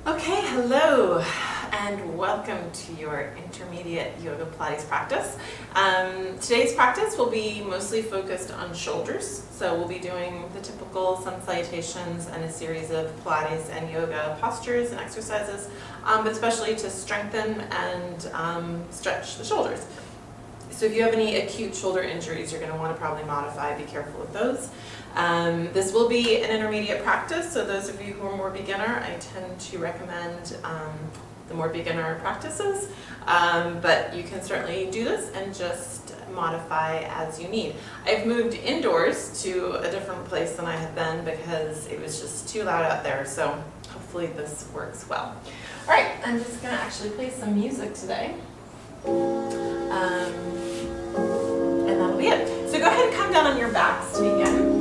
Okay, hello and welcome to your intermediate yoga Pilates practice. Today's practice will be mostly focused on shoulders. So we'll be doing the typical sun salutations and a series of Pilates and yoga postures and exercises, but especially to strengthen and stretch the shoulders. So if you have any acute shoulder injuries, you're going to want to probably modify, be careful with those. This will be an intermediate practice, so those of you who are more beginner, I tend to recommend the more beginner practices, but you can certainly do this and just modify as you need. I've moved indoors to a different place than I had been because it was just too loud out there, so hopefully this works well. All right, I'm just going to actually play some music today. And that'll be it. So go ahead and come down on your backs to begin.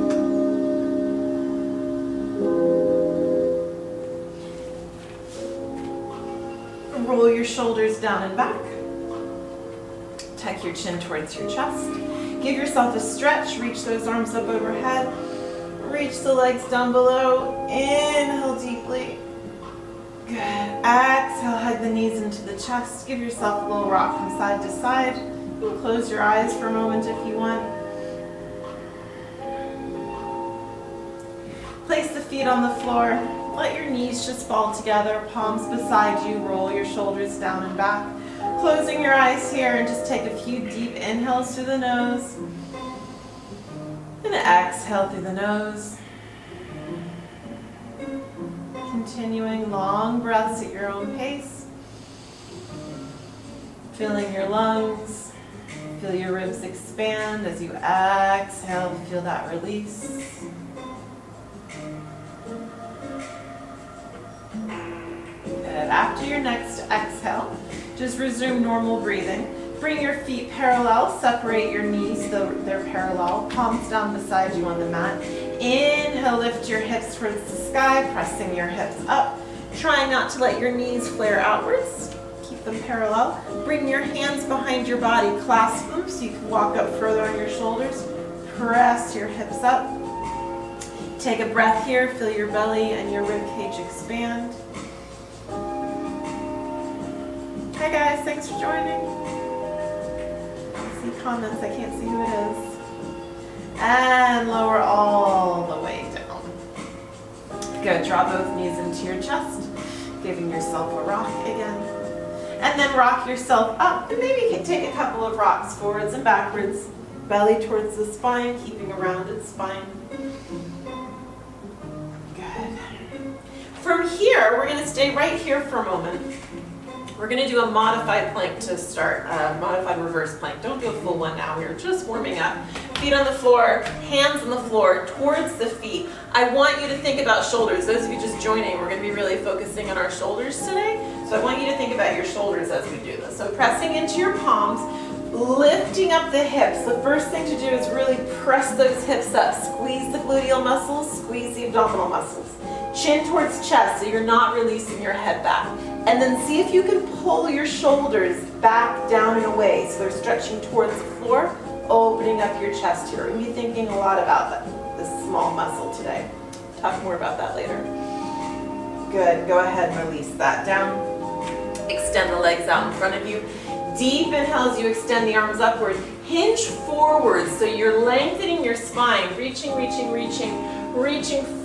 Roll your shoulders down and back. Tuck your chin towards your chest. Give yourself a stretch. Reach those arms up overhead. Reach the legs down below. Inhale deeply. Good. Exhale, hug the knees into the chest. Give yourself a little rock from side to side. You can close your eyes for a moment if you want. Place the feet on the floor. Let your knees just fall together, palms beside you. Roll your shoulders down and back. Closing your eyes here and just take a few deep inhales through the nose. And exhale through the nose. Continuing long breaths at your own pace. Filling your lungs. Feel your ribs expand as you exhale. Feel that release. Good. After your next exhale, just resume normal breathing. Bring your feet parallel. Separate your knees so they're parallel. Palms down beside you on the mat. Inhale, lift your hips towards the sky, pressing your hips up. Try not to let your knees flare outwards. Keep them parallel. Bring your hands behind your body, clasp them so you can walk up further on your shoulders. Press your hips up. Take a breath here, feel your belly and your rib cage expand. Hi guys, thanks for joining. I see comments, I can't see who it is. And lower all the way down. Good, draw both knees into your chest, giving yourself a rock again. And then rock yourself up, and maybe you can take a couple of rocks forwards and backwards. Belly towards the spine, keeping a rounded spine. Good. From here, we're going to stay right here for a moment. We're going to do a modified plank to start, modified reverse plank. Don't do a full one now, we're just warming up. Feet on the floor, hands on the floor, towards the feet. I want you to think about shoulders. Those of you just joining, we're going to be really focusing on our shoulders today. So I want you to think about your shoulders as we do this. So pressing into your palms, lifting up the hips. The first thing to do is really press those hips up. Squeeze the gluteal muscles, squeeze the abdominal muscles. Chin towards chest so you're not releasing your head back. And then see if you can pull your shoulders back, down, and away so they're stretching towards the floor, opening up your chest here. We're going to be thinking a lot about this small muscle today. Talk more about that later. Good. Go ahead and release that down. Extend the legs out in front of you. Deep inhale as you extend the arms upward. Hinge forward so you're lengthening your spine, reaching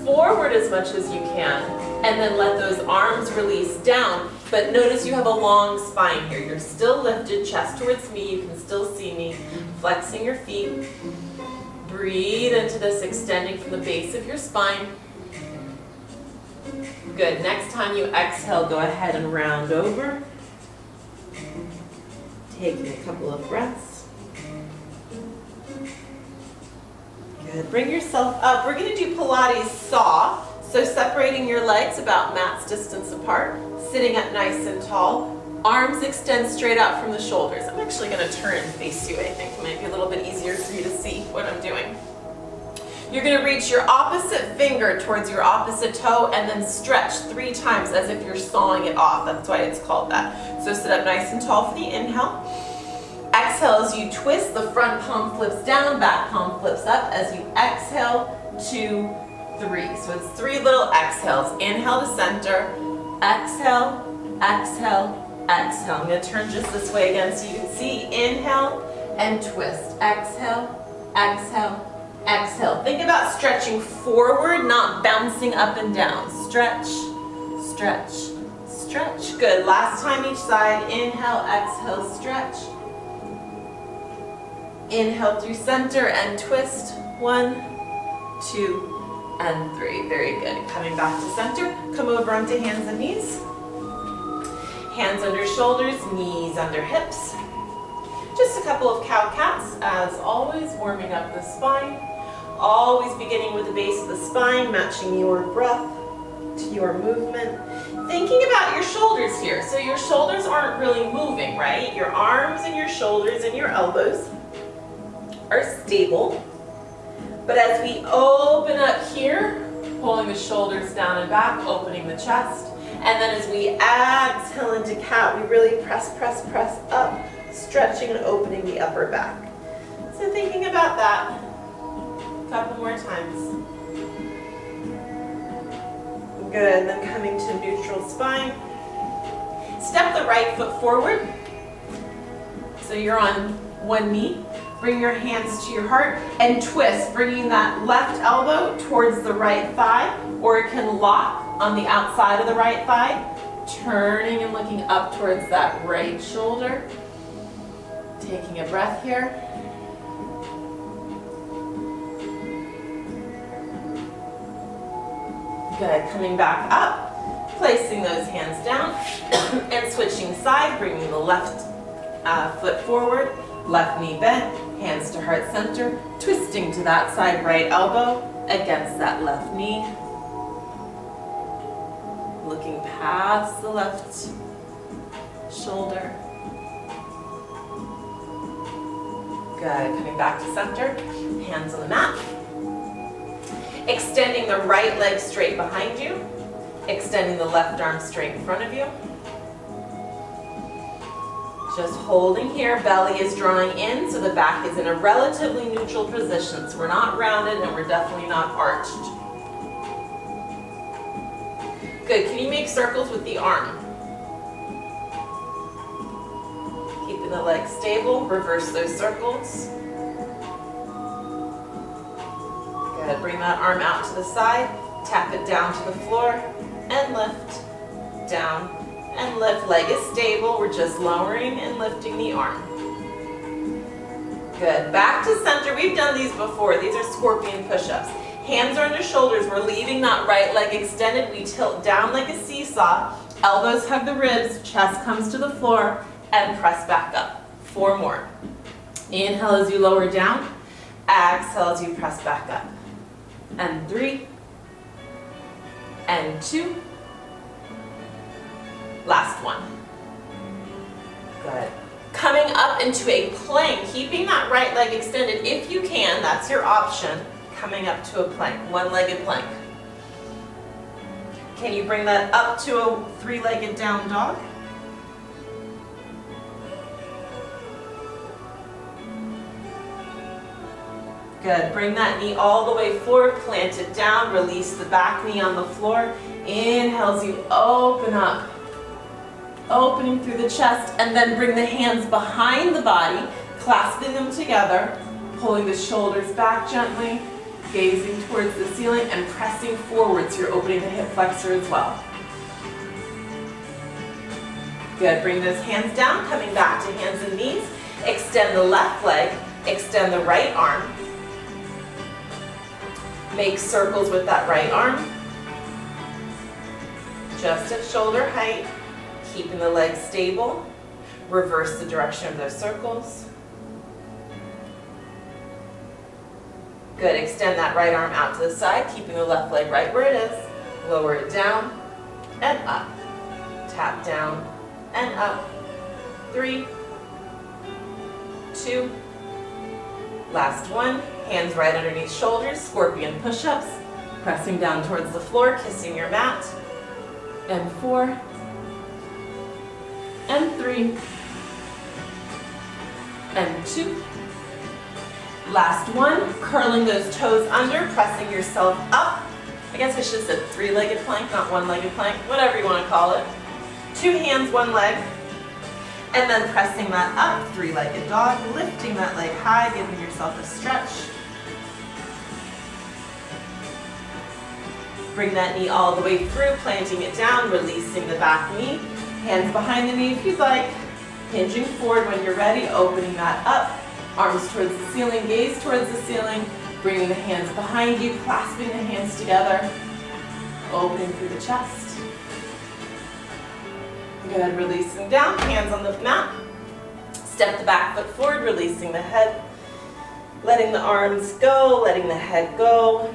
forward as much as you can. And then let those arms release down. But notice you have a long spine here. You're still lifted, chest towards me. You can still see me. Flexing your feet. Breathe into this, extending from the base of your spine. Good. Next time you exhale, go ahead and round over. Taking a couple of breaths. Good. Bring yourself up. We're going to do Pilates saw. So separating your legs about mat's distance apart, sitting up nice and tall. Arms extend straight out from the shoulders. I'm actually going to turn and face you. I think it might be a little bit easier for you to see what I'm doing. You're going to reach your opposite finger towards your opposite toe and then stretch 3 times as if you're sawing it off. That's why it's called that. So sit up nice and tall for the inhale. Exhale as you twist, the front palm flips down, back palm flips up. As you exhale, 2, 3. So it's 3 little exhales. Inhale to center, Exhale, exhale, exhale. I'm going to turn just this way again so you can see. Inhale and twist. Exhale, exhale, exhale. Think about stretching forward, not bouncing up and down. Stretch, stretch, stretch. Good. Last time each side. Inhale, exhale, stretch. Inhale through center and twist. 1, 2, and 3. Very good. Coming back to center. Come over onto hands and knees. Hands under shoulders, knees under hips. Just a couple of cow-cats, as always, warming up the spine. Always beginning with the base of the spine, matching your breath to your movement. Thinking about your shoulders here. So your shoulders aren't really moving, right? Your arms and your shoulders and your elbows are stable. But as we open up here, pulling the shoulders down and back, opening the chest. And then as we exhale into cat, we really press, press, press up, stretching and opening the upper back. So thinking about that a couple more times. Good, and then coming to neutral spine. Step the right foot forward. So you're on one knee. Bring your hands to your heart and twist, bringing that left elbow towards the right thigh, or it can lock on the outside of the right thigh, turning and looking up towards that right shoulder. Taking a breath here. Good, coming back up, placing those hands down, and switching side, bringing the left foot forward, left knee bent, hands to heart center, twisting to that side right elbow against that left knee. Looking past the left shoulder. Good, coming back to center, hands on the mat. Extending the right leg straight behind you. Extending the left arm straight in front of you. Just holding here, belly is drawing in, so the back is in a relatively neutral position. So we're not rounded and we're definitely not arched. Good, can you make circles with the arm? Keeping the legs stable, reverse those circles. Good, bring that arm out to the side, tap it down to the floor, and lift, down, and lift. Leg is stable, we're just lowering and lifting the arm. Good, back to center. We've done these before. These are scorpion push-ups. Hands are under shoulders. We're leaving that right leg extended. We tilt down like a seesaw. Elbows hug the ribs, chest comes to the floor, and press back up. 4 more. Inhale as you lower down. Exhale as you press back up. And 3. And 2. Last one. Good. Coming up into a plank, keeping that right leg extended if you can, that's your option. Coming up to a plank, one-legged plank. Can you bring that up to a 3-legged down dog? Good, bring that knee all the way forward, plant it down, release the back knee on the floor. Inhale as you open up. Opening through the chest, and then bring the hands behind the body, clasping them together, pulling the shoulders back gently, gazing towards the ceiling, and pressing forward so you're opening the hip flexor as well. Good, bring those hands down, coming back to hands and knees. Extend the left leg, extend the right arm. Make circles with that right arm. Just at shoulder height. Keeping the legs stable, reverse the direction of those circles. Good, extend that right arm out to the side, keeping the left leg right where it is. Lower it down and up. Tap down and up. 3, 2, last one. Hands right underneath shoulders, scorpion push-ups. Pressing down towards the floor, kissing your mat. And 4. And 3, and 2. Last one, curling those toes under, pressing yourself up I guess I should have said three-legged plank, not one-legged plank, whatever you want to call it. 2 hands, 1 leg. And then pressing that up, three-legged dog, lifting that leg high, giving yourself a stretch. Bring that knee all the way through, planting it down, releasing the back knee. Hands behind the knee if you'd like. Hinging forward when you're ready, opening that up. Arms towards the ceiling, gaze towards the ceiling. Bringing the hands behind you, clasping the hands together. Opening through the chest. Good, releasing down, hands on the mat. Step the back foot forward, releasing the head. Letting the arms go, letting the head go.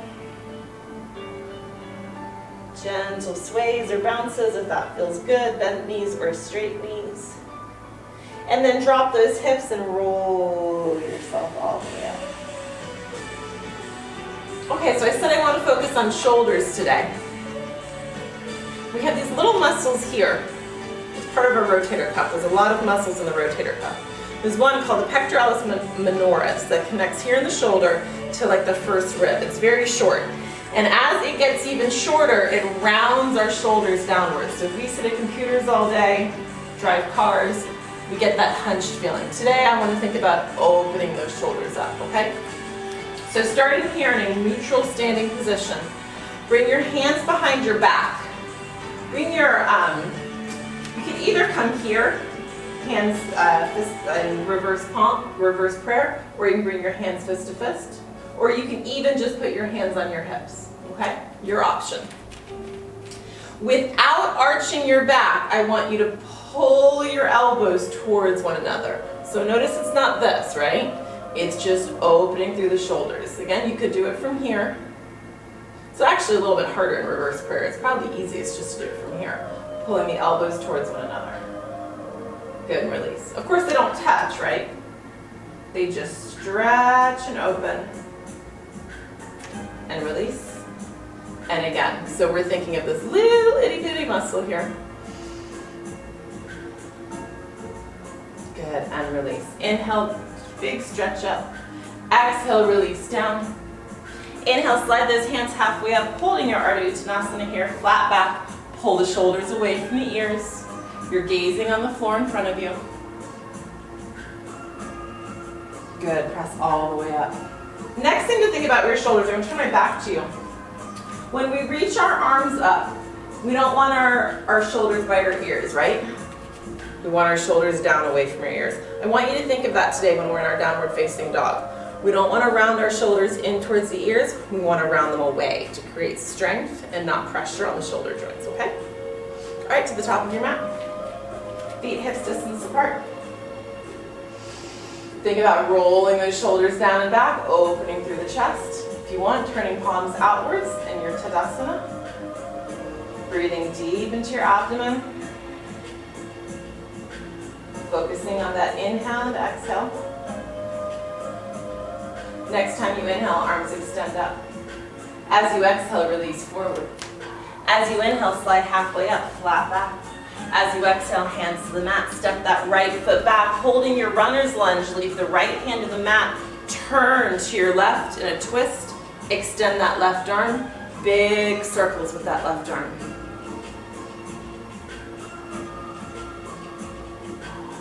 Gentle sways or bounces if that feels good. Bent knees or straight knees. And then drop those hips and roll yourself all the way up. Okay, so I said I want to focus on shoulders today. We have these little muscles here. It's part of our rotator cuff. There's a lot of muscles in the rotator cuff. There's one called the pectoralis minoris that connects here in the shoulder to like the first rib. It's very short. And as it gets even shorter, it rounds our shoulders downwards. So if we sit at computers all day, drive cars, we get that hunched feeling. Today I want to think about opening those shoulders up, okay? So starting here in a neutral standing position, bring your hands behind your back. Bring your, you can either come here, hands fist in reverse palm, reverse prayer, or you can bring your hands fist to fist. Or you can even just put your hands on your hips, okay? Your option. Without arching your back, I want you to pull your elbows towards one another. So notice it's not this, right? It's just opening through the shoulders. Again, you could do it from here. It's actually a little bit harder in reverse prayer. It's probably easiest just to do it from here. Pulling the elbows towards one another. Good, and release. Of course they don't touch, right? They just stretch and open. And release. And again, so we're thinking of this little itty bitty muscle here. Good, and release. Inhale, big stretch up. Exhale, release down. Inhale, slide those hands halfway up, holding your Ardha Uttanasana here, flat back. Pull the shoulders away from the ears. You're gazing on the floor in front of you. Good, press all the way up. Next thing to think about with your shoulders, I'm going to turn my back to you. When we reach our arms up, we don't want our shoulders by our ears, right? We want our shoulders down away from our ears. I want you to think of that today when we're in our downward facing dog. We don't want to round our shoulders in towards the ears, we want to round them away to create strength and not pressure on the shoulder joints, okay? All right, to the top of your mat. Feet hips distance apart. Think about rolling those shoulders down and back, opening through the chest. If you want, turning palms outwards in your Tadasana. Breathing deep into your abdomen. Focusing on that inhale and exhale. Next time you inhale, arms extend up. As you exhale, release forward. As you inhale, slide halfway up, flat back. As you exhale, hands to the mat. Step that right foot back, holding your runner's lunge. Leave the right hand to the mat. Turn to your left in a twist. Extend that left arm. Big circles with that left arm.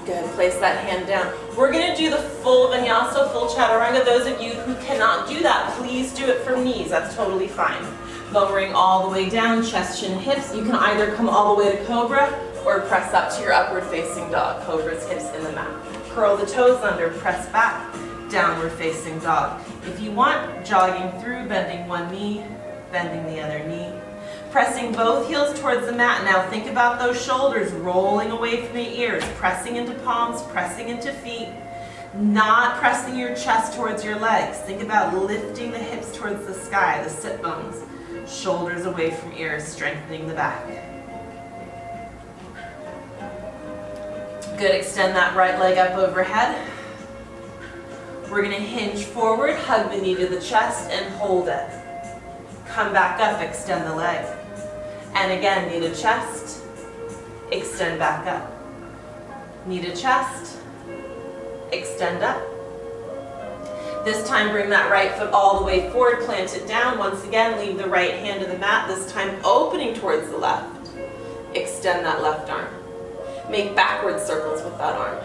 Good, place that hand down. We're gonna do the full vinyasa, full chaturanga. Those of you who cannot do that, please do it from knees, that's totally fine. Lowering all the way down, chest, chin, hips. You can either come all the way to cobra or press up to your upward facing dog. Cobra's hips in the mat. Curl the toes under, press back, downward facing dog. If you want, jogging through, bending one knee, bending the other knee. Pressing both heels towards the mat. Now think about those shoulders rolling away from the ears, pressing into palms, pressing into feet, not pressing your chest towards your legs. Think about lifting the hips towards the sky, the sit bones, shoulders away from ears, strengthening the back. Good, extend that right leg up overhead. We're gonna hinge forward, hug the knee to the chest and hold it. Come back up, extend the leg. And again, knee to chest, extend back up. Knee to chest, extend up. This time bring that right foot all the way forward, plant it down. Once again, leave the right hand in the mat, this time opening towards the left. Extend that left arm. Make backward circles with that arm.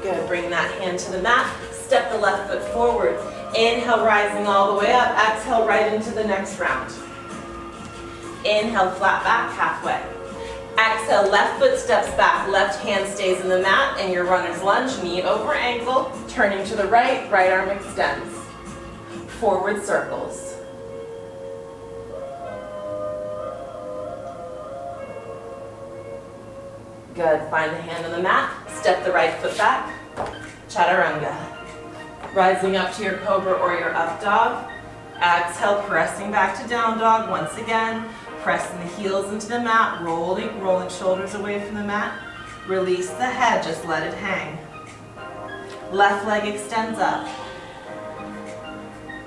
Good, bring that hand to the mat, step the left foot forward. Inhale, rising all the way up, exhale right into the next round. Inhale, flat back, halfway. Exhale, left foot steps back, left hand stays in the mat, and your runner's lunge, knee over ankle, turning to the right, right arm extends. Forward circles. Good, find the hand on the mat, step the right foot back, chaturanga. Rising up to your cobra or your up dog. Exhale, pressing back to down dog once again. Pressing the heels into the mat, rolling shoulders away from the mat. Release the head, just let it hang. Left leg extends up.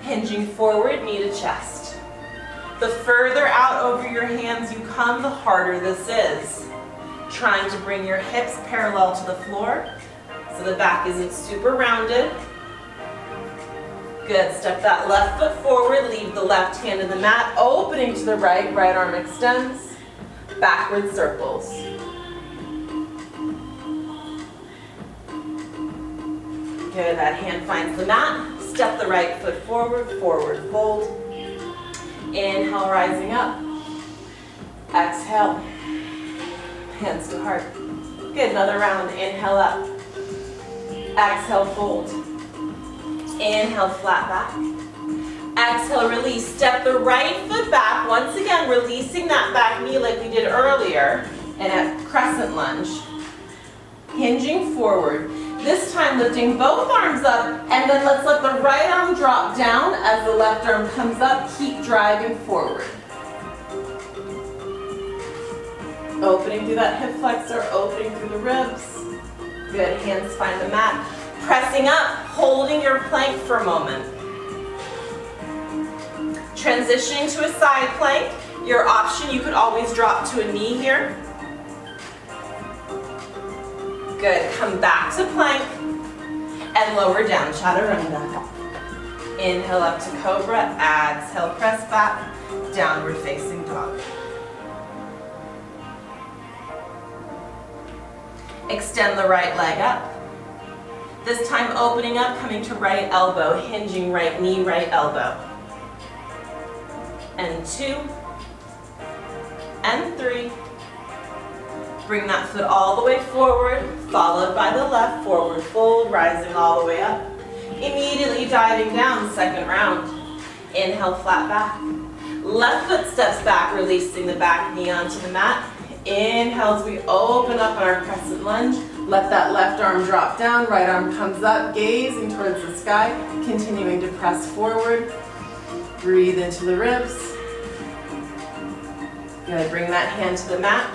Hinging forward, knee to chest. The further out over your hands you come, the harder this is. Trying to bring your hips parallel to the floor so the back isn't super rounded. Good, step that left foot forward, leave the left hand in the mat, opening to the right, right arm extends, backward circles. Good, that hand finds the mat, step the right foot forward, forward fold. Inhale, rising up. Exhale, hands to heart. Good, another round, inhale up. Exhale, fold. Inhale, flat back. Exhale, release. Step the right foot back. Once again, releasing that back knee like we did earlier in a crescent lunge. Hinging forward. This time lifting both arms up, and then let's let the right arm drop down as the left arm comes up. Keep driving forward. Opening through that hip flexor, opening through the ribs. Good, hands find the mat. Pressing up, holding your plank for a moment. Transitioning to a side plank. Your option, you could always drop to a knee here. Good, come back to plank and lower down, chaturanga. Inhale up to cobra, exhale, press back, downward facing dog. Extend the right leg up. This time opening up, coming to right elbow, hinging right knee, right elbow. And 2, and 3. Bring that foot all the way forward, followed by the left, forward fold, rising all the way up. Immediately diving down, second round. Inhale, flat back. Left foot steps back, releasing the back knee onto the mat. Inhale as we open up our crescent lunge. Let that left arm drop down, right arm comes up, gazing towards the sky, continuing to press forward. Breathe into the ribs. Good, bring that hand to the mat.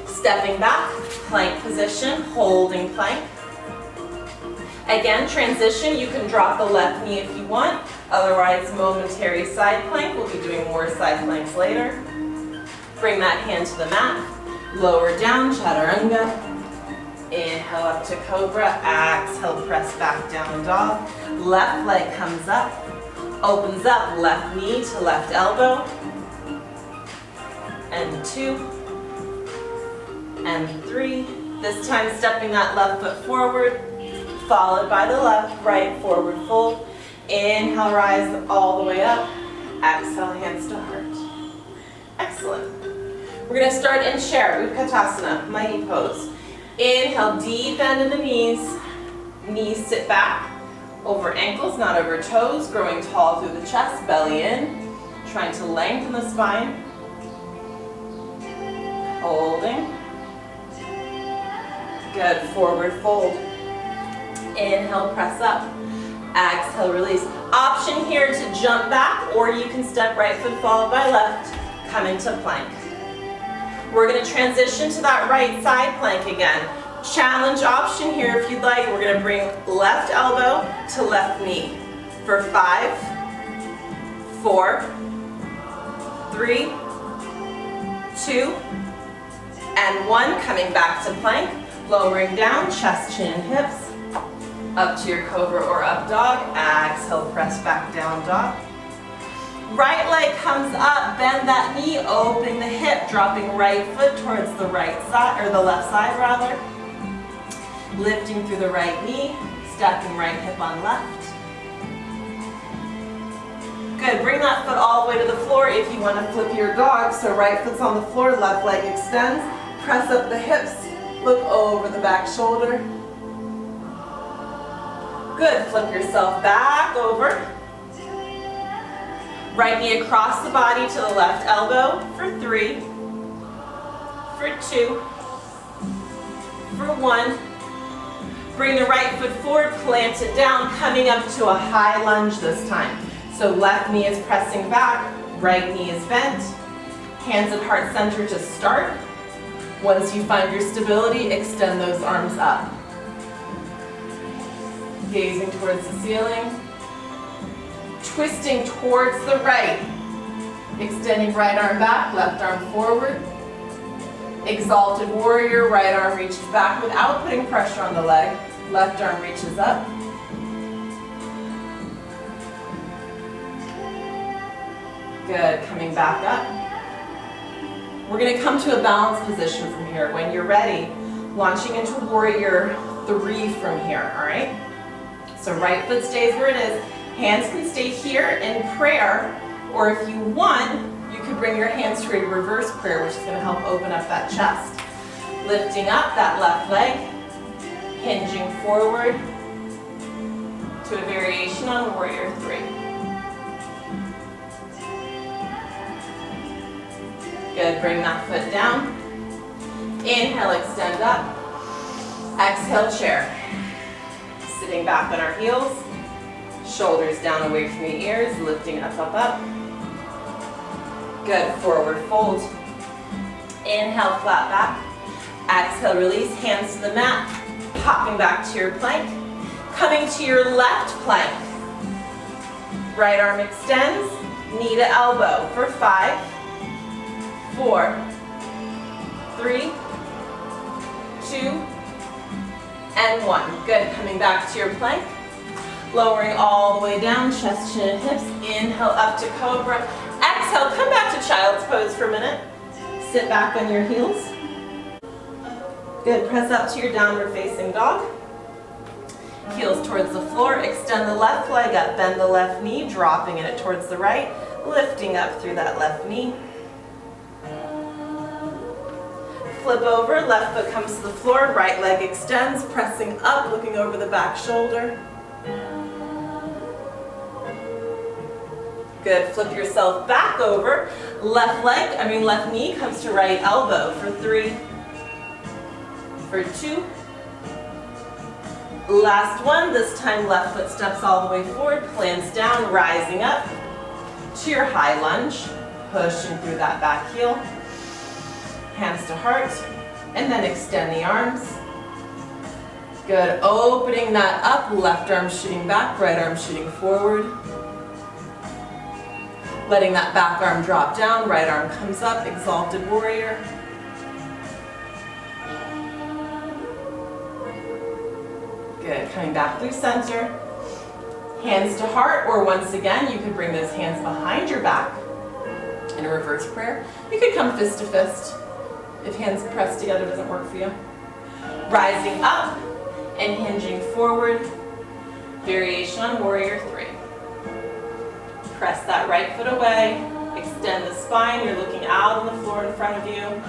Stepping back, plank position, holding plank. Again, transition, you can drop the left knee if you want. Otherwise, momentary side plank. We'll be doing more side planks later. Bring that hand to the mat. Lower down, chaturanga. Inhale up to cobra, exhale, press back down dog. Left leg comes up, opens up, left knee to left elbow. And 2, and 3. This time stepping that left foot forward, followed by the left, right, forward fold. Inhale, rise all the way up. Exhale, hands to heart. Excellent. We're going to start in chair, Utkatasana, mighty pose. Inhale, deep bend in the knees. Knees sit back, over ankles, not over toes, growing tall through the chest, belly in. Trying to lengthen the spine. Holding. Good, forward fold. Inhale, press up. Exhale, release. Option here to jump back, or you can step right foot followed by left, come into plank. We're going to transition to that right side plank again. Challenge option here if you'd like. We're going to bring left elbow to left knee for 5, 4, 3, 2, and 1. Coming back to plank. Lowering down, chest, chin, and hips. Up to your cobra or up dog. Exhale, press back down dog. Right leg comes up, bend that knee, open the hip, dropping right foot towards the right side, or the left side rather. Lifting through the right knee, stepping right hip on left. Good, bring that foot all the way to the floor if you want to flip your dog. So right foot's on the floor, left leg extends. Press up the hips, look over the back shoulder. Good, flip yourself back over. Right knee across the body to the left elbow for 3, for 2, for 1. Bring the right foot forward, plant it down, coming up to a high lunge this time. So left knee is pressing back, right knee is bent. Hands at heart center to start. Once you find your stability, extend those arms up. Gazing towards the ceiling. Twisting towards the right. Extending right arm back, left arm forward. Exalted warrior, right arm reaches back without putting pressure on the leg. Left arm reaches up. Good, coming back up. We're going to come to a balanced position from here. When you're ready, launching into warrior 3 from here, all right? So right foot stays where it is. Hands can stay here in prayer, or if you want, you could bring your hands to a reverse prayer, which is going to help open up that chest. Lifting up that left leg, hinging forward to a variation on warrior 3. Good, bring that foot down. Inhale, extend up. Exhale, chair. Sitting back on our heels. Shoulders down away from the ears, lifting up, up, up. Good, forward fold. Inhale, flat back. Exhale, release, hands to the mat. Popping back to your plank. Coming to your left plank. Right arm extends, knee to elbow for 5, 4, 3, 2, and 1. Good, coming back to your plank. Lowering all the way down, chest, chin, and hips. Inhale up to cobra. Exhale, come back to child's pose for a minute. Sit back on your heels. Good, press up to your downward facing dog. Heels towards the floor. Extend the left leg up, bend the left knee, dropping it towards the right. Lifting up through that left knee. Flip over, left foot comes to the floor, right leg extends, pressing up, looking over the back shoulder. Good, flip yourself back over. Left knee comes to right elbow for 3, for 2. Last one, this time left foot steps all the way forward, plants down, rising up to your high lunge, pushing through that back heel. Hands to heart, and then extend the arms. Good, opening that up, left arm shooting back, right arm shooting forward. Letting that back arm drop down, right arm comes up, exalted warrior. Good, coming back through center. Hands to heart, or once again, you could bring those hands behind your back in a reverse prayer. You could come fist to fist if hands pressed together doesn't work for you. Rising up and hinging forward. Variation on warrior 3. Press that right foot away. Extend the spine. You're looking out on the floor in front of you.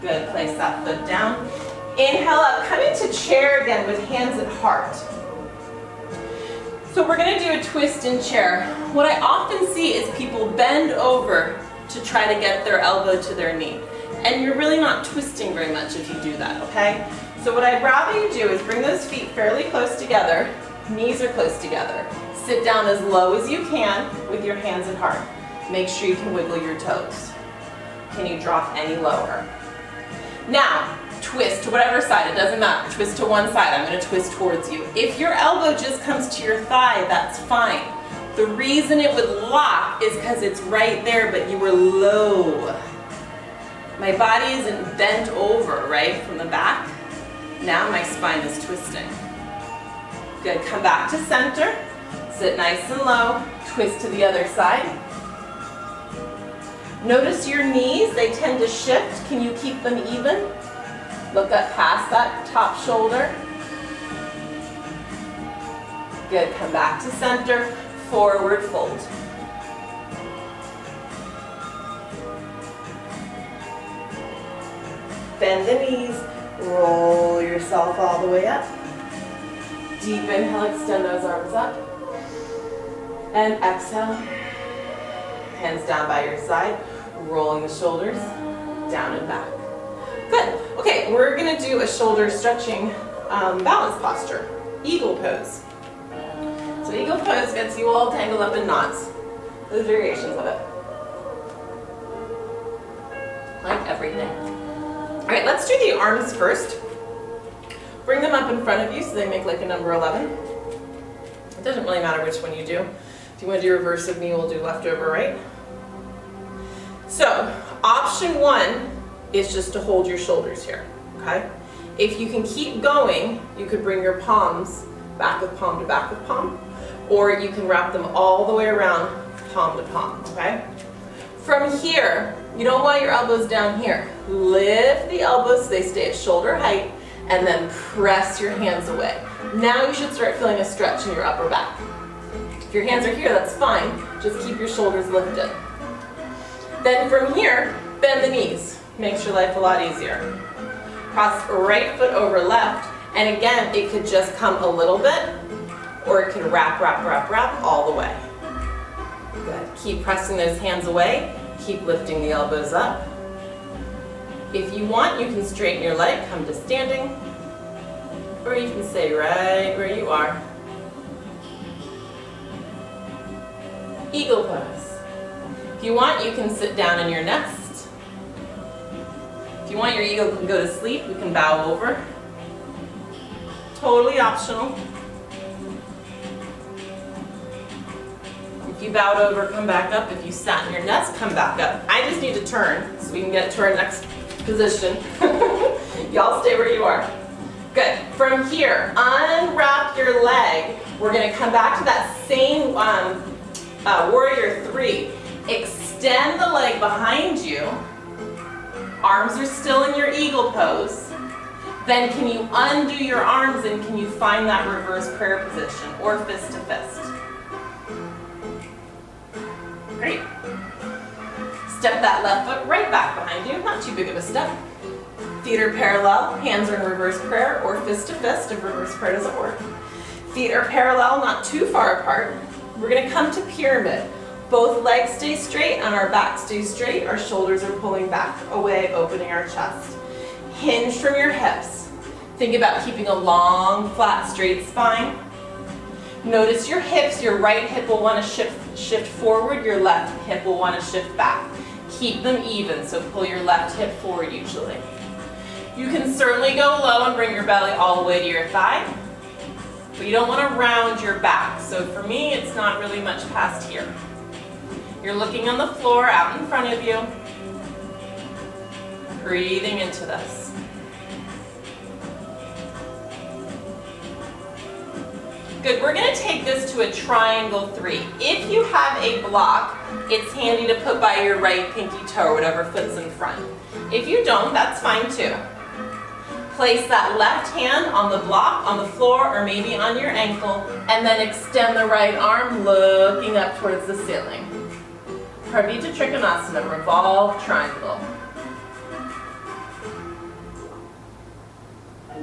Good, place that foot down. Inhale up, come into chair again with hands at heart. So we're gonna do a twist in chair. What I often see is people bend over to try to get their elbow to their knee. And you're really not twisting very much if you do that, okay? So what I'd rather you do is bring those feet fairly close together, knees are close together. Sit down as low as you can with your hands at heart. Make sure you can wiggle your toes. Can you drop any lower? Now, twist to whatever side, it doesn't matter. Twist to one side, I'm gonna twist towards you. If your elbow just comes to your thigh, that's fine. The reason it would lock is because it's right there, but you were low. My body isn't bent over, right, from the back. Now my spine is twisting. Good, come back to center. Sit nice and low. Twist to the other side. Notice your knees, they tend to shift. Can you keep them even? Look up past that top shoulder. Good, come back to center. Forward fold. Bend the knees, roll yourself all the way up. Deep inhale, extend those arms up. And exhale, hands down by your side, rolling the shoulders down and back. Good. Okay, we're gonna do a shoulder stretching balance posture, eagle pose. So eagle pose gets you all tangled up in knots. There's variations of it. Like everything. All right, let's do the arms first. Bring them up in front of you so they make like a number 11. It doesn't really matter which one you do. If you want to do reverse of me, we'll do left over right. So, option 1 is just to hold your shoulders here, okay? If you can keep going, you could bring your palms back with palm to back with palm, or you can wrap them all the way around palm to palm, okay? From here, you don't want your elbows down here. Lift the elbows so they stay at shoulder height, and then press your hands away. Now you should start feeling a stretch in your upper back. If your hands are here, that's fine. Just keep your shoulders lifted. Then from here, bend the knees. Makes your life a lot easier. Cross right foot over left, and again, it could just come a little bit, or it could wrap, wrap, wrap, wrap all the way. Good. Keep pressing those hands away. Keep lifting the elbows up. If you want, you can straighten your leg, come to standing, or you can stay right where you are. Eagle pose. If you want, you can sit down in your nest. If you want, your eagle can go to sleep. We can bow over. Totally optional. If you bowed over, come back up. If you sat in your nest, come back up. I just need to turn so we can get to our next position. Y'all stay where you are. Good. From here, unwrap your leg. We're going to come back to that same warrior 3. Extend the leg behind you. Arms are still in your eagle pose. Then can you undo your arms and can you find that reverse prayer position or fist to fist? Great. Step that left foot right back behind you. Not too big of a step. Feet are parallel. Hands are in reverse prayer or fist to fist if reverse prayer doesn't work. Feet are parallel, not too far apart. We're going to come to pyramid. Both legs stay straight and our back stays straight. Our shoulders are pulling back away, opening our chest. Hinge from your hips. Think about keeping a long, flat, straight spine. Notice your hips. Your right hip will want to shift forward. Your left hip will want to shift back. Keep them even, so pull your left hip forward usually. You can certainly go low and bring your belly all the way to your thigh, but you don't want to round your back. So for me, it's not really much past here. You're looking on the floor out in front of you, breathing into this. Good, we're going to take this to a triangle 3. If you have a block, it's handy to put by your right pinky toe or whatever foot's in front. If you don't, that's fine too. Place that left hand on the block, on the floor, or maybe on your ankle, and then extend the right arm looking up towards the ceiling. Parivrtta Trikonasana, revolve triangle.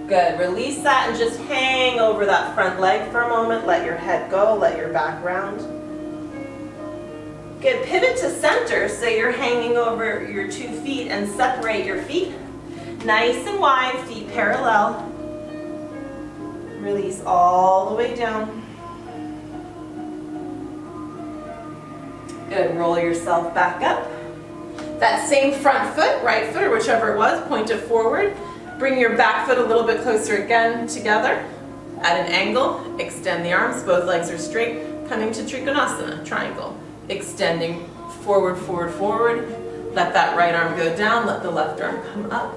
Good, release that and just hang over that front leg for a moment. Let your head go, let your back round. Good, pivot to center so you're hanging over your 2 feet and separate your feet. Nice and wide, feet parallel. Release all the way down. Good, roll yourself back up. That same front foot, right foot, or whichever it was, point it forward. Bring your back foot a little bit closer again together. At an angle, extend the arms, both legs are straight. Coming to Trikonasana, triangle. Extending forward, forward, forward. Let that right arm go down, let the left arm come up,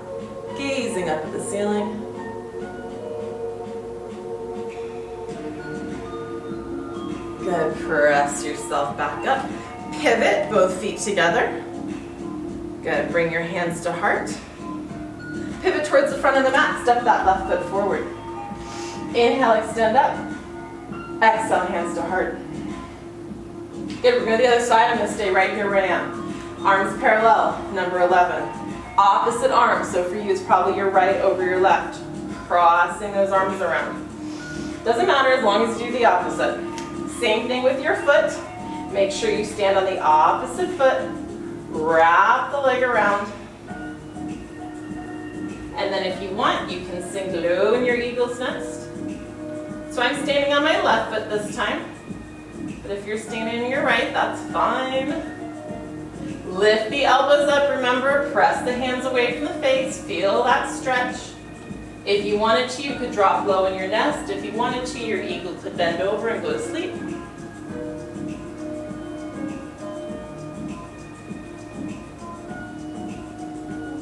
gazing up at the ceiling. Good, press yourself back up. Pivot, both feet together. Good, bring your hands to heart. Pivot towards the front of the mat, step that left foot forward. Inhale, extend up. Exhale, hands to heart. Good, we're going to the other side. I'm going to stay right here where I am. Arms parallel, number 11. Opposite arm, so for you it's probably your right over your left. Crossing those arms around. Doesn't matter as long as you do the opposite. Same thing with your foot. Make sure you stand on the opposite foot. Wrap the leg around. And then if you want, you can sink low in your eagle's nest. So I'm standing on my left foot this time. But if you're standing on your right, that's fine. Lift the elbows up, remember, press the hands away from the face, feel that stretch. If you wanted to, you could drop low in your nest. If you wanted to, your eagle could bend over and go to sleep.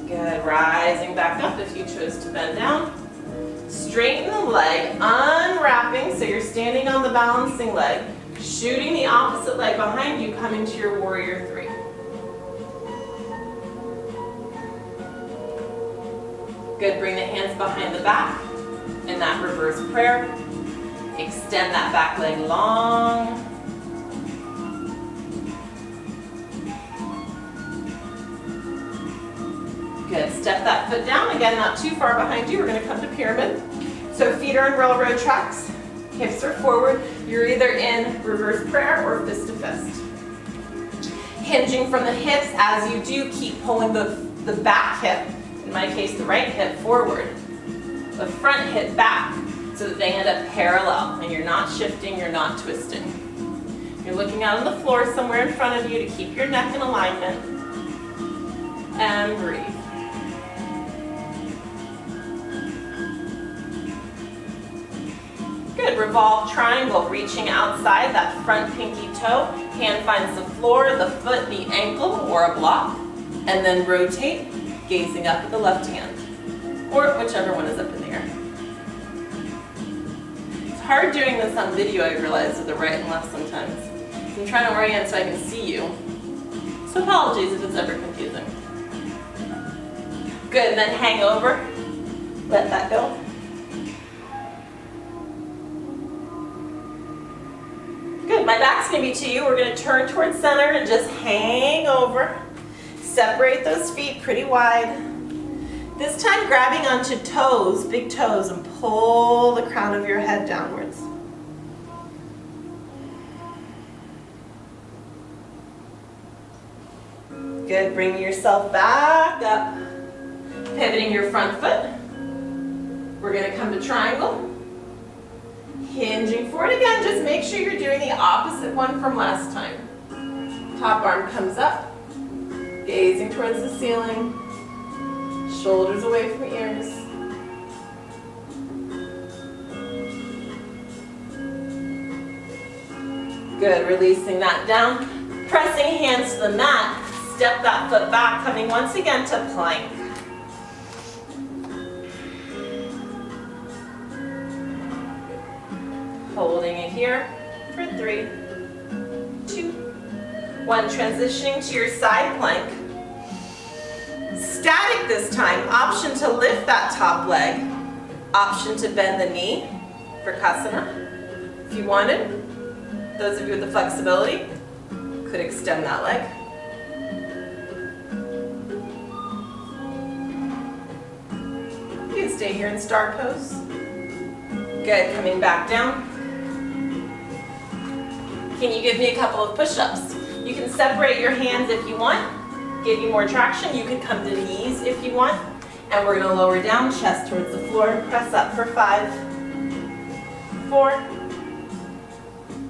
Good, rising back up if you chose to bend down. Straighten the leg, unwrapping, so you're standing on the balancing leg, shooting the opposite leg behind you, coming to your warrior three. Good, bring the hands behind the back in that reverse prayer. Extend that back leg long. Good, step that foot down. Again, not too far behind you. We're going to come to pyramid. So feet are in railroad tracks. Hips are forward. You're either in reverse prayer or fist to fist. Hinging from the hips. As you do, keep pulling the back hip, in my case the right hip, forward. The front hip back so that they end up parallel and you're not shifting, you're not twisting. You're looking out on the floor somewhere in front of you to keep your neck in alignment. And breathe. Good, revolve triangle, reaching outside that front pinky toe. Hand finds the floor, the foot, the ankle, or a block. And then rotate, gazing up at the left hand. Or whichever one is up in the air. It's hard doing this on video, I realize, with the right and left sometimes. I'm trying to orient so I can see you. So apologies if it's ever confusing. Good, and then hang over. Let that go. Good, my back's going to be to you. We're going to turn towards center and just hang over. Separate those feet pretty wide. This time grabbing onto toes, big toes, and pull the crown of your head downwards. Good, bring yourself back up. Pivoting your front foot. We're going to come to triangle. Hinging forward again, just make sure you're doing the opposite one from last time. Top arm comes up, gazing towards the ceiling, shoulders away from ears. Good, releasing that down, pressing hands to the mat, step that foot back, coming once again to plank. Holding it here for 3, 2, 1. Transitioning to your side plank. Static this time. Option to lift that top leg. Option to bend the knee for Kasana. If you wanted, those of you with the flexibility could extend that leg. You can stay here in star pose. Good, coming back down. Can you give me a couple of push-ups? You can separate your hands if you want. Give you more traction. You can come to knees if you want. And we're going to lower down, chest towards the floor, and press up for 5, 4,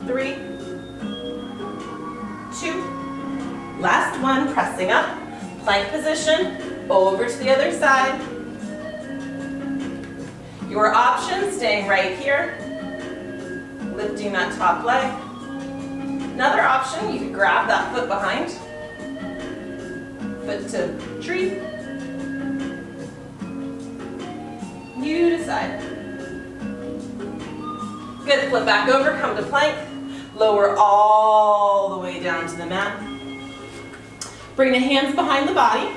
3, 2. Last one, pressing up. Plank position, over to the other side. Your option, staying right here, lifting that top leg. Another option, you could grab that foot behind, foot to tree. You decide. Good, flip back over, come to plank. Lower all the way down to the mat. Bring the hands behind the body.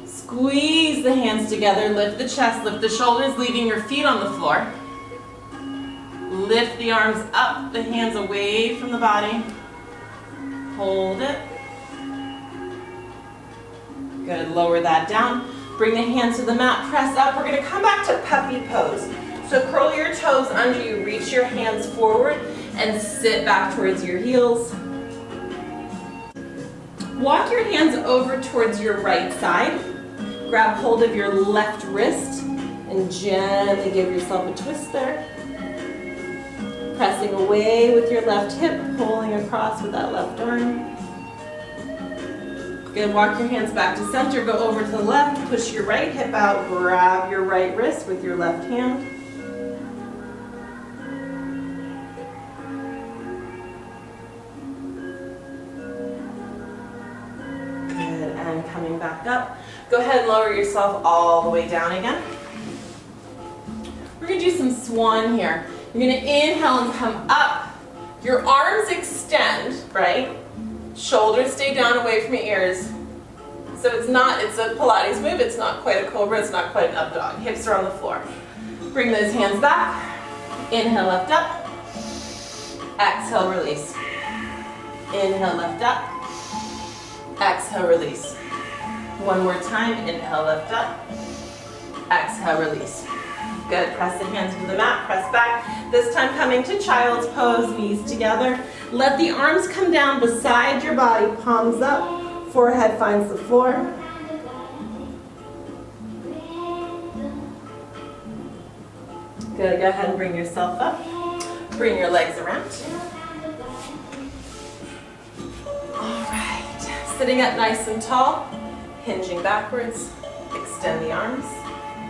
Squeeze the hands together, lift the chest, lift the shoulders, leaving your feet on the floor. Lift the arms up, the hands away from the body. Hold it. Good, lower that down. Bring the hands to the mat, press up. We're gonna come back to puppy pose. So curl your toes under you, reach your hands forward and sit back towards your heels. Walk your hands over towards your right side. Grab hold of your left wrist and gently give yourself a twist there. Pressing away with your left hip, pulling across with that left arm. Good, walk your hands back to center, go over to the left, push your right hip out, grab your right wrist with your left hand. Good, and coming back up. Go ahead and lower yourself all the way down again. We're gonna do some swan here. You're gonna inhale and come up. Your arms extend, right? Shoulders stay down away from your ears. So it's a Pilates move. It's not quite a cobra. It's not quite an up dog. Hips are on the floor. Bring those hands back. Inhale, lift up. Exhale, release. Inhale, lift up. Exhale, release. One more time. Inhale, lift up. Exhale, release. Good, press the hands to the mat, press back. This time coming to child's pose, knees together. Let the arms come down beside your body, palms up, forehead finds the floor. Good, go ahead and bring yourself up. Bring your legs around. All right, sitting up nice and tall, hinging backwards, extend the arms,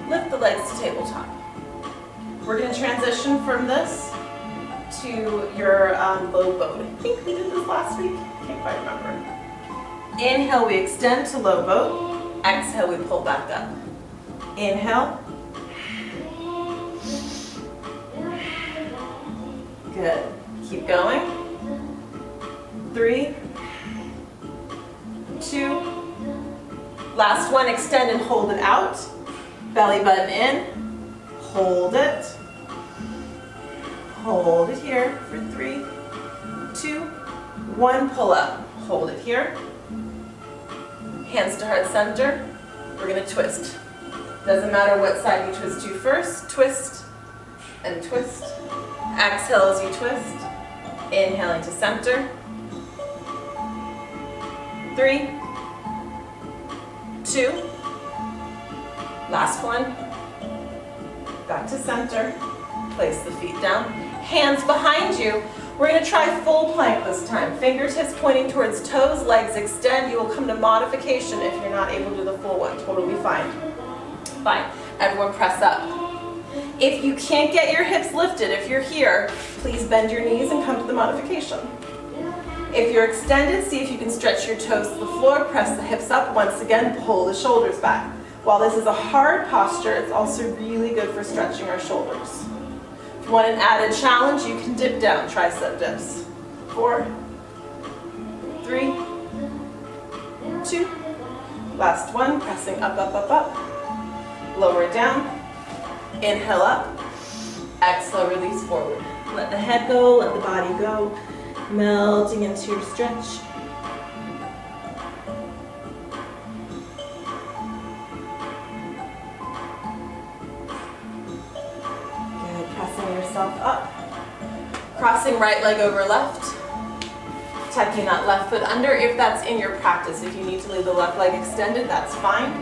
lift the legs to tabletop. We're going to transition from this to your low boat. I think we did this last week. Can't quite remember. Inhale, we extend to low boat. Exhale, we pull back up. Inhale. Good. Keep going. 3, 2. Last one, extend and hold it out. Belly button in. Hold it. Hold it here for 3, 2, 1, pull up. Hold it here. Hands to heart center. We're going to twist. Doesn't matter what side you twist to first. Twist and twist. Exhale as you twist. Inhaling to center. 3, 2. Last one. Back to center. Place the feet down. Hands behind you. We're going to try full plank this time. Fingertips pointing towards toes, legs extend. You will come to modification if you're not able to do the full one. Totally fine. Fine. Everyone press up. If you can't get your hips lifted, if you're here, please bend your knees and come to the modification. If you're extended, see if you can stretch your toes to the floor. Press the hips up. Once again, pull the shoulders back. While this is a hard posture, it's also really good for stretching our shoulders. If you want an added challenge, you can dip down, tricep dips. 4, 3, 2. Last one, pressing up, up, up, up. Lower it down. Inhale up. Exhale, release forward. Let the head go, let the body go. Melting into your stretch. Yourself up. Crossing right leg over left. Tucking that left foot under if that's in your practice. If you need to leave the left leg extended, that's fine.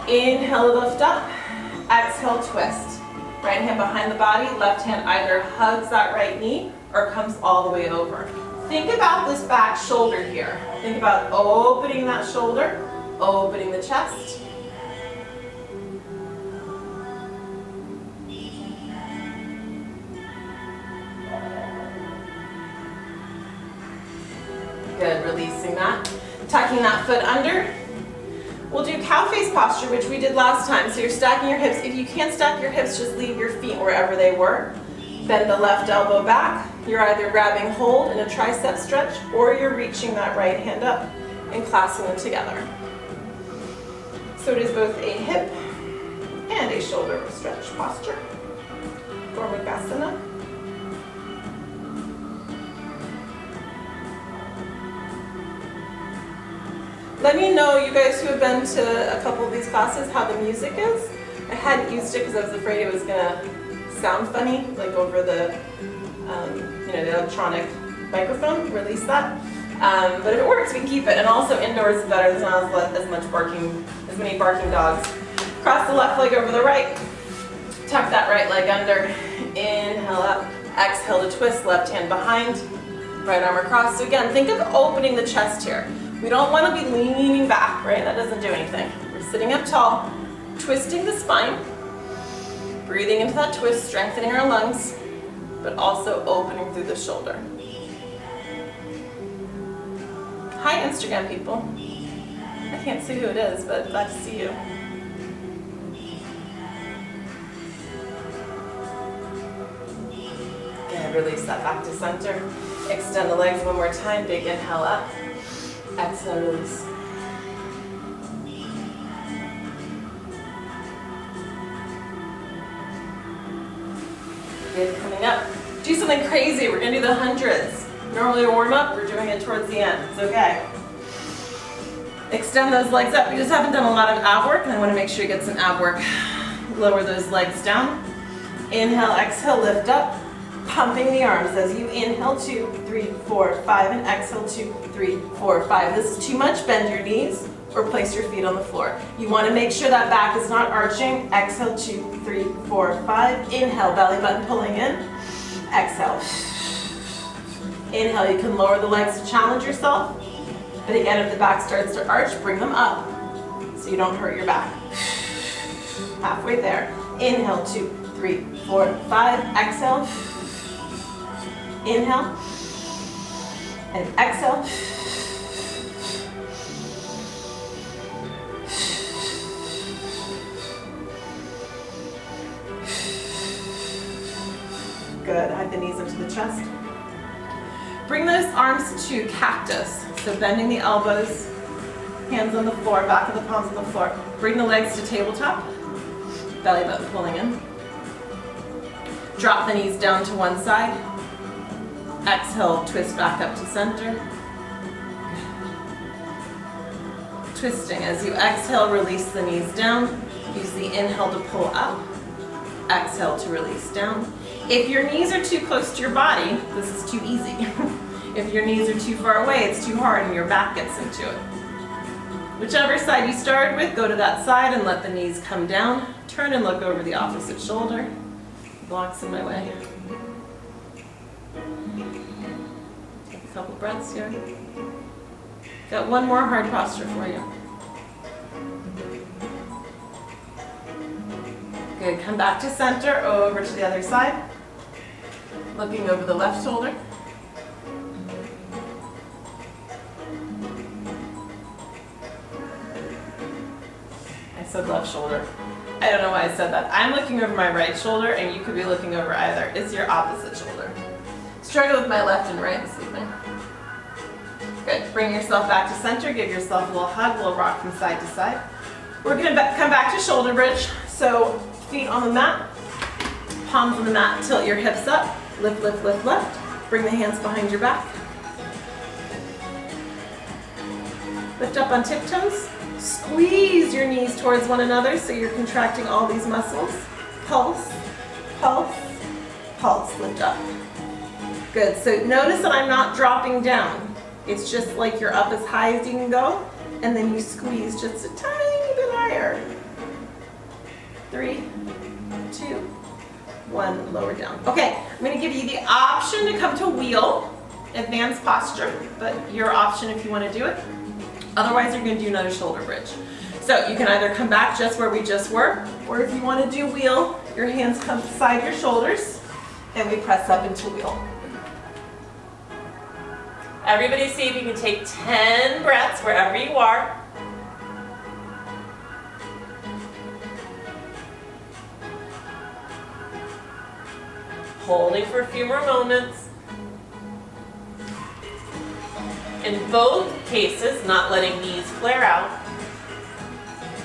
Inhale, lift up. Exhale, twist. Right hand behind the body, left hand either hugs that right knee or comes all the way over. Think about this back shoulder here. Think about opening that shoulder, opening the chest. Good, releasing that. Tucking that foot under, We'll do cow face posture, which we did last time. So you're stacking your hips. If you can't stack your hips, just leave your feet wherever they were. Bend the left elbow back. You're either grabbing hold in a tricep stretch or you're reaching that right hand up and clasping them together. So it is both a hip and a shoulder stretch posture. Gormukhasana. Let me know, you guys who have been to a couple of these classes, how the music is. I hadn't used it because I was afraid it was gonna sound funny, like over the, the electronic microphone. Release that. But if it works, we can keep it. And also indoors is better. There's not as much barking, as many barking dogs. Cross the left leg over the right. Tuck that right leg under. Inhale up. Exhale to twist. Left hand behind. Right arm across. So again, think of opening the chest here. We don't want to be leaning back, right? That doesn't do anything. We're sitting up tall, twisting the spine, breathing into that twist, strengthening our lungs, but also opening through the shoulder. Hi, Instagram people. I can't see who it is, but glad to see you. Good, release that back to center. Extend the legs one more time. Big inhale up. Exhale, release. Good, coming up. Do something crazy. We're gonna do the hundreds. Normally a warm up, we're doing it towards the end. It's okay. Extend those legs up. We just haven't done a lot of ab work, and I wanna make sure you get some ab work. Lower those legs down. Inhale, exhale, lift up. Pumping the arms as you inhale, 2, 3, 4, 5, and exhale, 2, 3, 4, 5. This is too much, bend your knees or place your feet on the floor. You want to make sure that back is not arching. Exhale, 2, 3, 4, 5. Inhale, belly button pulling in. Exhale. Inhale, you can lower the legs to challenge yourself. But again, if the back starts to arch, bring them up so you don't hurt your back. Halfway there. Inhale, 2, 3, 4, 5. Exhale. Inhale and exhale. Good, hug the knees into the chest. Bring those arms to cactus. So bending the elbows, hands on the floor, back of the palms on the floor. Bring the legs to tabletop, belly button pulling in. Drop the knees down to one side. Exhale, twist back up to center. Twisting. As you exhale, release the knees down. Use the inhale to pull up. Exhale to release down. If your knees are too close to your body, this is too easy. If your knees are too far away, it's too hard and your back gets into it. Whichever side you started with, go to that side and let the knees come down. Turn and look over the opposite shoulder. Blocks in my way. Take a couple breaths here. Got one more hard posture for you. Good, come back to center, over to the other side. Looking over the left shoulder. I said left shoulder. I don't know why I said that. I'm looking over my right shoulder and you could be looking over either. It's your opposite shoulder. Struggle with my left and right this evening. Good, bring yourself back to center, give yourself a little hug, a little rock from side to side. We're gonna come back to shoulder bridge. So feet on the mat, palms on the mat, tilt your hips up, lift, lift, lift, lift. Bring the hands behind your back. Lift up on tiptoes. Squeeze your knees towards one another so you're contracting all these muscles. Pulse, pulse, pulse, lift up. Good, so notice that I'm not dropping down. It's just like you're up as high as you can go, and then you squeeze just a tiny bit higher. 3, 2, 1, lower down. Okay, I'm gonna give you the option to come to wheel, advanced posture, but your option if you wanna do it. Otherwise, you're gonna do another shoulder bridge. So you can either come back just where we just were, or if you wanna do wheel, your hands come beside your shoulders, and we press up into wheel. Everybody see if you can take 10 breaths wherever you are. Holding for a few more moments. In both cases, not letting knees flare out.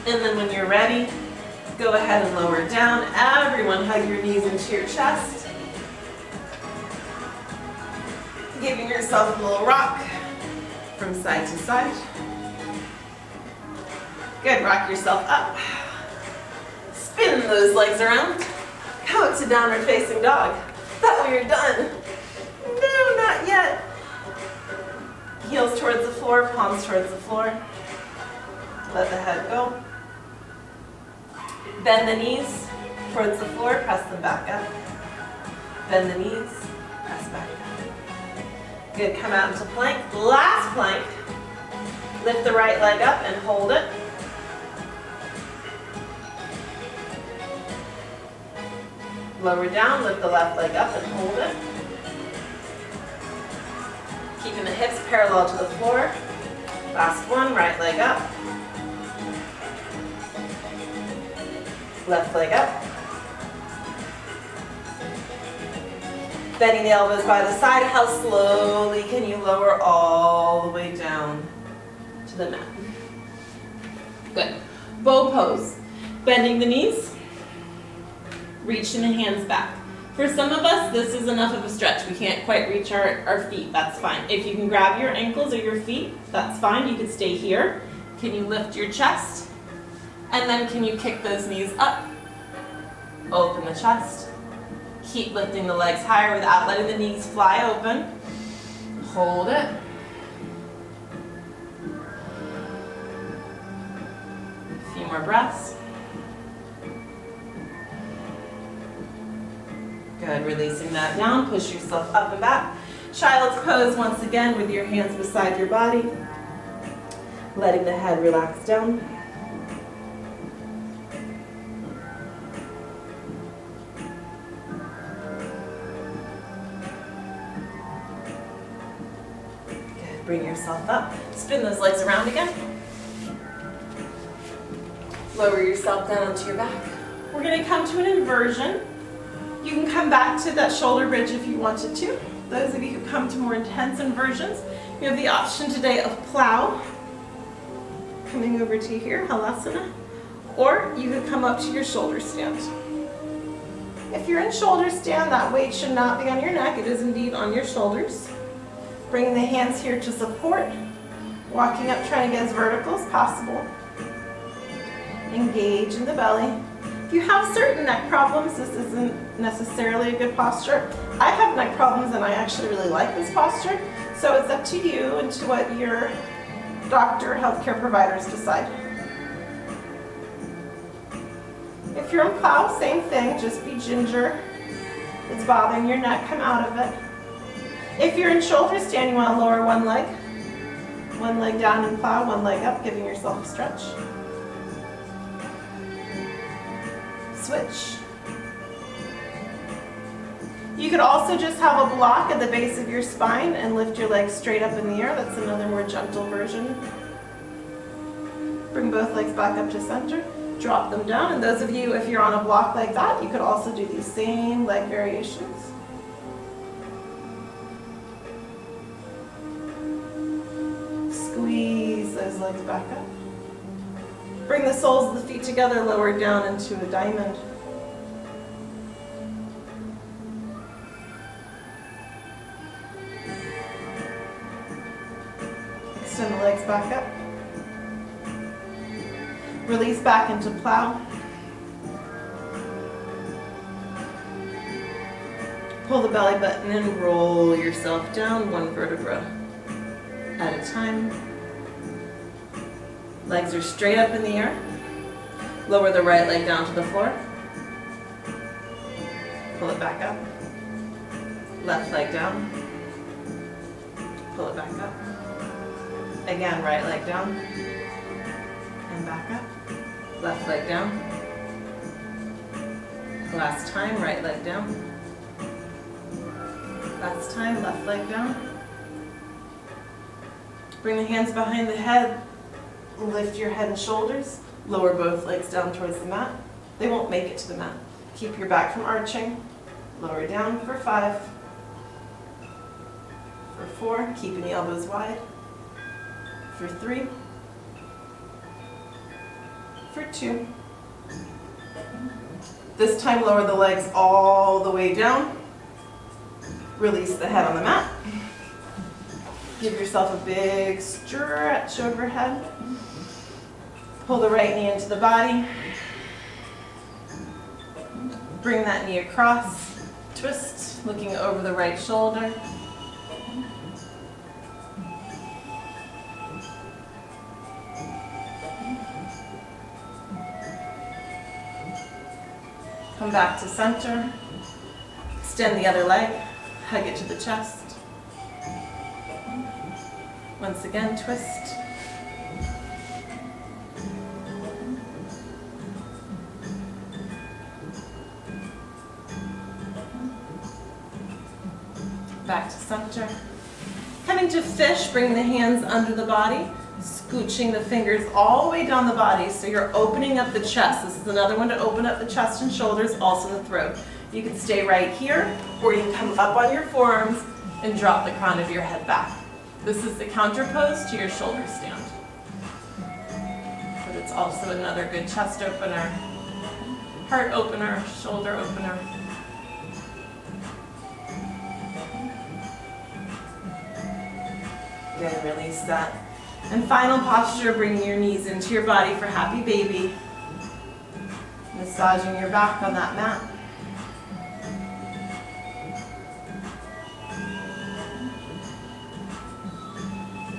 And then when you're ready, go ahead and lower down. Everyone hug your knees into your chest. Giving yourself a little rock from side to side. Good, rock yourself up. Spin those legs around. Go to downward facing dog. That way you're done. No, not yet. Heels towards the floor, palms towards the floor. Let the head go. Bend the knees towards the floor, press them back up. Bend the knees, press back up. Good, come out into plank. Last plank. Lift the right leg up and hold it. Lower down, lift the left leg up and hold it. Keeping the hips parallel to the floor. Last one, right leg up. Left leg up. Bending the elbows by the side. How slowly can you lower all the way down to the mat? Good. Bow pose. Bending the knees. Reaching the hands back. For some of us, this is enough of a stretch. We can't quite reach our feet. That's fine. If you can grab your ankles or your feet, that's fine. You can stay here. Can you lift your chest? And then can you kick those knees up? Open the chest. Keep lifting the legs higher without letting the knees fly open. Hold it. A few more breaths. Good, releasing that down, push yourself up and back. Child's pose once again with your hands beside your body. Letting the head relax down. Good, bring yourself up. Spin those legs around again. Lower yourself down onto your back. We're going to come to an inversion. You can come back to that shoulder bridge if you wanted to. Those of you who come to more intense inversions, you have the option today of plow, coming over to here, halasana, or you could come up to your shoulder stand. If you're in shoulder stand, that weight should not be on your neck. It is indeed on your shoulders. Bringing the hands here to support, walking up, trying to get as vertical as possible. Engage in the belly. If you have certain neck problems, this isn't necessarily a good posture. I have neck problems and I actually really like this posture, so it's up to you and to what your doctor, healthcare providers decide. If you're in plow, same thing, just be ginger. It's bothering your neck, come out of it. If you're in shoulder stand, you want to lower one leg down and plow, one leg up, giving yourself a stretch. Switch. You could also just have a block at the base of your spine and lift your legs straight up in the air. That's another more gentle version. Bring both legs back up to center. Drop them down. And those of you, if you're on a block like that, you could also do these same leg variations. Squeeze those legs back up. Bring the soles of the feet together, lower down into a diamond. Extend the legs back up. Release back into plow. Pull the belly button and roll yourself down one vertebra at a time. Legs are straight up in the air. Lower the right leg down to the floor. Pull it back up. Left leg down. Pull it back up. Again, right leg down. And back up. Left leg down. Last time, right leg down. Last time, left leg down. Bring the hands behind the head. Lift your head and shoulders. Lower both legs down towards the mat. They won't make it to the mat. Keep your back from arching. Lower down for 5. For 4, keeping the elbows wide. For 3. For 2. This time lower the legs all the way down. Release the head on the mat. Give yourself a big stretch overhead. Pull the right knee into the body. Bring that knee across. Twist, looking over the right shoulder. Come back to center. Extend the other leg. Hug it to the chest. Once again, twist. Back to center. Coming to fish, bring the hands under the body, scooching the fingers all the way down the body so you're opening up the chest. This is another one to open up the chest and shoulders, also the throat. You can stay right here, or you can come up on your forearms and drop the crown of your head back. This is the counter pose to your shoulder stand. But it's also another good chest opener, heart opener, shoulder opener. Again, release that. And final posture, bringing your knees into your body for happy baby. Massaging your back on that mat.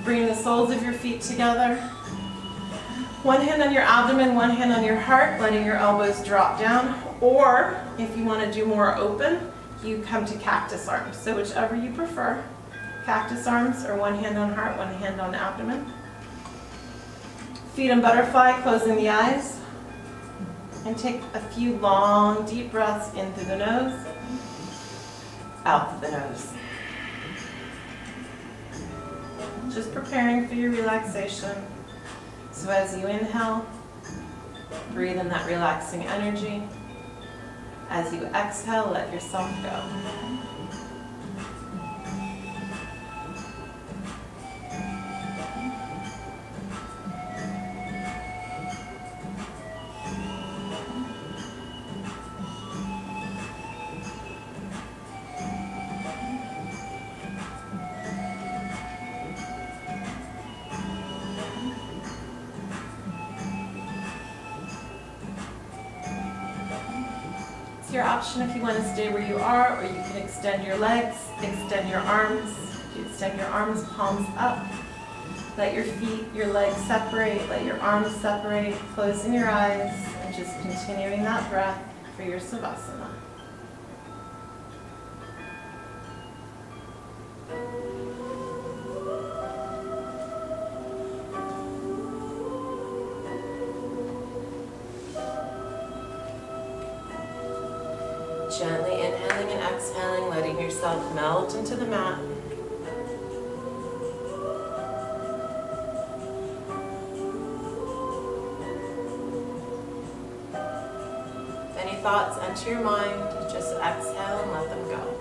Bring the soles of your feet together. One hand on your abdomen, one hand on your heart, letting your elbows drop down. Or if you want to do more open, you come to cactus arms. So whichever you prefer. Cactus arms, or one hand on heart, one hand on abdomen. Feet in butterfly, closing the eyes. And take a few long, deep breaths in through the nose, out through the nose. Just preparing for your relaxation. So as you inhale, breathe in that relaxing energy. As you exhale, let yourself go. Your option if you want to stay where you are, or you can extend your legs, extend your arms. You extend your arms, palms up. Let your feet, your legs separate, let your arms separate, closing your eyes, and just continuing that breath for your Savasana. Gently inhaling and exhaling, letting yourself melt into the mat. If any thoughts enter your mind, just exhale and let them go.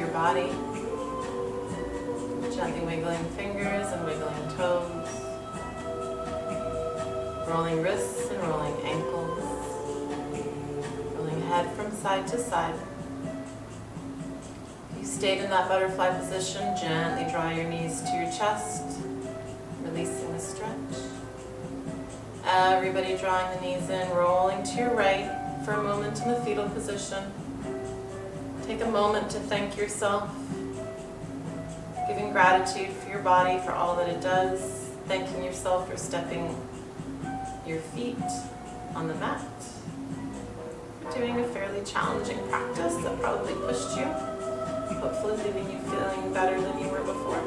your body. Gently wiggling fingers and wiggling toes. Rolling wrists and rolling ankles. Rolling head from side to side. If you stayed in that butterfly position, gently draw your knees to your chest, releasing the stretch. Everybody drawing the knees in, rolling to your right for a moment in the fetal position. Take a moment to thank yourself, giving gratitude for your body, for all that it does, thanking yourself for stepping your feet on the mat, doing a fairly challenging practice that probably pushed you, hopefully leaving you feeling better than you were before.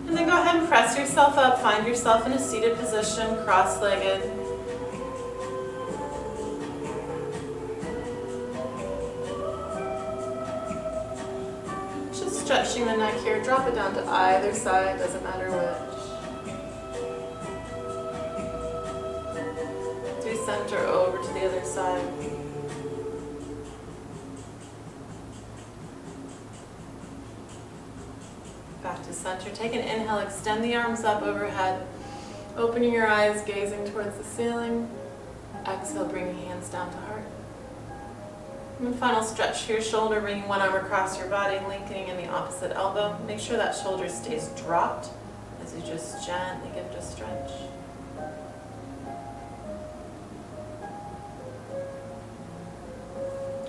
And then go ahead and press yourself up, find yourself in a seated position, cross-legged. Just stretching the neck here, drop it down to either side, doesn't matter which. Center over to the other side. Back to center. Take an inhale, extend the arms up overhead. Opening your eyes, gazing towards the ceiling. Exhale, bringing hands down to heart. And final stretch for your shoulder, bringing one arm across your body, linking in the opposite elbow. Make sure that shoulder stays dropped as you just gently give it a stretch.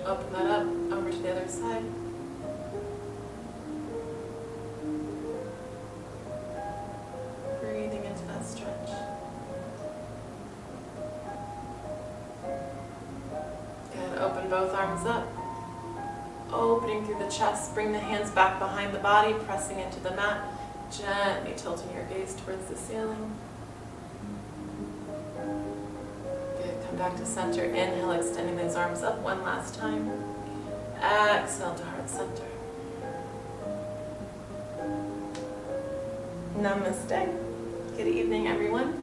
Open that up, over to the other side. Breathing into that stretch. Good, open both arms up. Opening through the chest, bring the hands back behind the body, pressing into the mat. Gently tilting your gaze towards the ceiling. Come back to center. Inhale, extending those arms up one last time. Exhale to heart center. Namaste. Good evening, everyone.